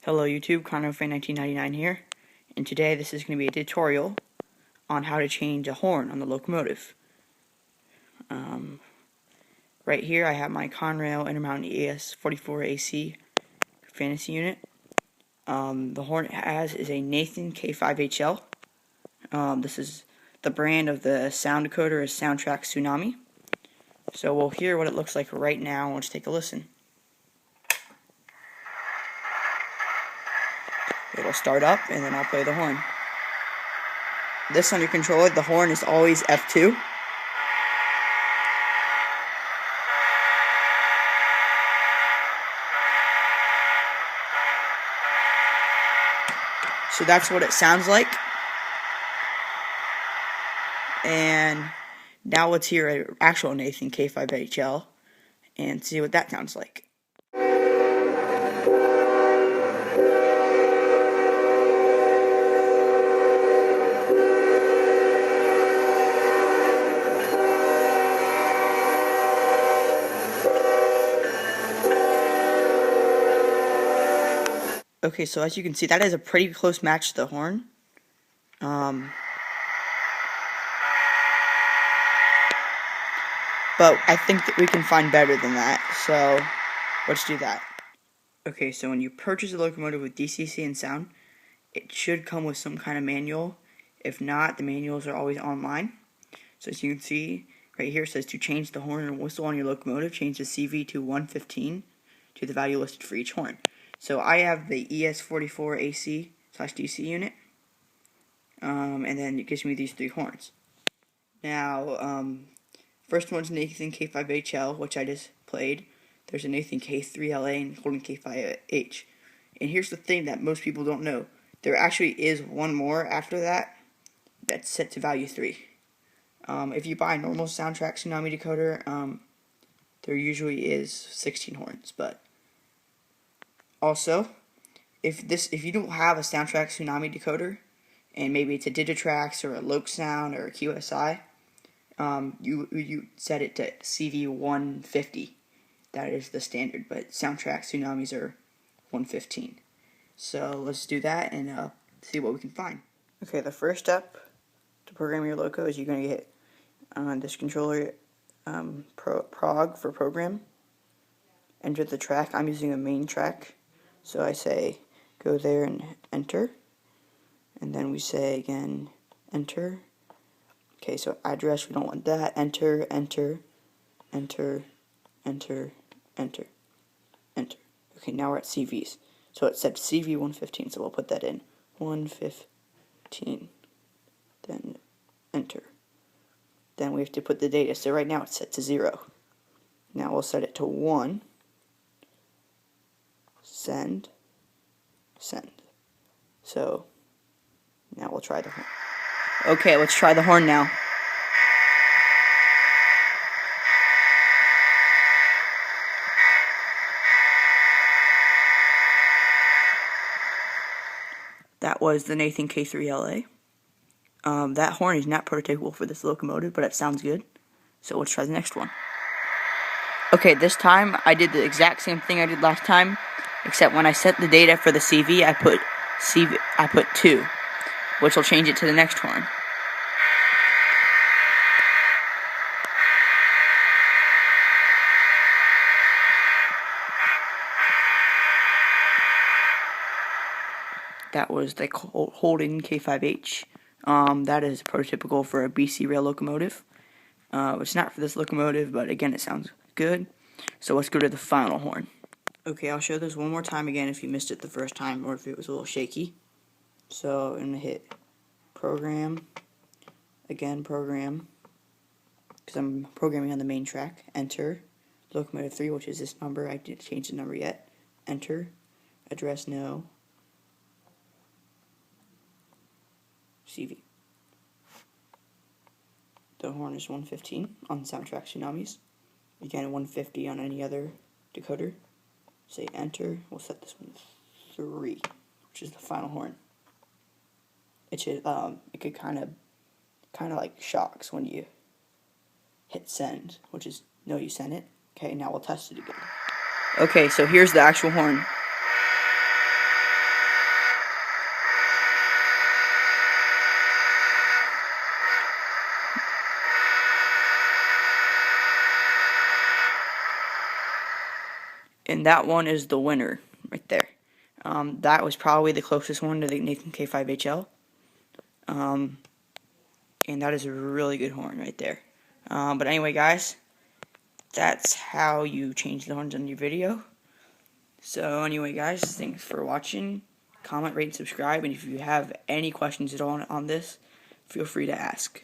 Hello YouTube, ConroFan1999 here, and today this is going to be a tutorial on how to change a horn on the Locomotive. Right here I have my Conrail Intermountain ES44 AC fantasy unit. The horn it has is a Nathan K5HL. This is the brand of the sound decoder is Soundtrack Tsunami. So we'll hear what it looks like right now. Let's take a listen. It'll start up and then I'll play the horn. This on your controller, the horn is always F2. So that's what it sounds like. And now let's hear an actual Nathan K5HL and see what that sounds like. Okay, so as you can see, that is a pretty close match to the horn. But I think that we can find better than that, so let's do that. Okay, so when you purchase a Locomotive with DCC and sound, it should come with some kind of manual. If not, the manuals are always online. So as you can see, right here it says to change the horn and whistle on your Locomotive, change the CV to 115 to the value listed for each horn. So I have the ES44 AC/DC unit, and then it gives me these three horns. Now, first one's Nathan K5HL, which I just played. There's a Nathan K3LA and Holden K5H. And here's the thing that most people don't know. There actually is one more after that that's set to value 3. If you buy a normal Soundtrack Tsunami decoder, there usually is 16 horns. But also, if you don't have a Soundtrack Tsunami decoder, and maybe it's a Digitrax or a Loc Sound or a QSI, you set it to CV 150. That is the standard, but Soundtrack Tsunamis are 115. So let's do that and see what we can find. Okay, the first step to program your Loco is you're going to get this controller prog for program. Enter the track. I'm using a main track, so I say go there and enter, and then we say again enter. Okay, so address, we don't want that. Enter, enter, enter, enter, enter, enter. Okay, now we're at CVs. So it said CV 115, so we'll put that in. 115. Then enter. Then we have to put the data. So right now it's set to 0. Now we'll set it to 1. Send. Send. So now we'll try the horn. Okay, let's try the horn now. That was the Nathan K3LA. That horn is not prototypical for this Locomotive, but it sounds good. So let's try the next one. Okay, this time I did the exact same thing I did last time, except when I set the data for the CV, I put 2, which will change it to the next horn. That was the Holden K5H. That is prototypical for a BC rail locomotive. It's not for this locomotive, but again, it sounds good. So let's go to the final horn. Okay, I'll show this one more time again if you missed it the first time or if it was a little shaky. So I'm going to hit program, again program, because I'm programming on the main track, enter, Locomotive 3, which is this number, I didn't change the number yet, enter, address no, CV. The horn is 115 on Soundtrack Tsunamis. Again, 150 on any other decoder. Say enter. We'll set this one 3, which is the final horn. It should it could kind of like shocks when you hit send, which is no, you sent it. Okay, now we'll test it again. Okay, so here's the actual horn. and that one is the winner right there. That was probably the closest one to the Nathan K5HL. And that is a really good horn right there. But anyway, guys, that's how you change the horns on your video. So anyway, guys, thanks for watching. Comment, rate, and subscribe. And if you have any questions at all on this, feel free to ask.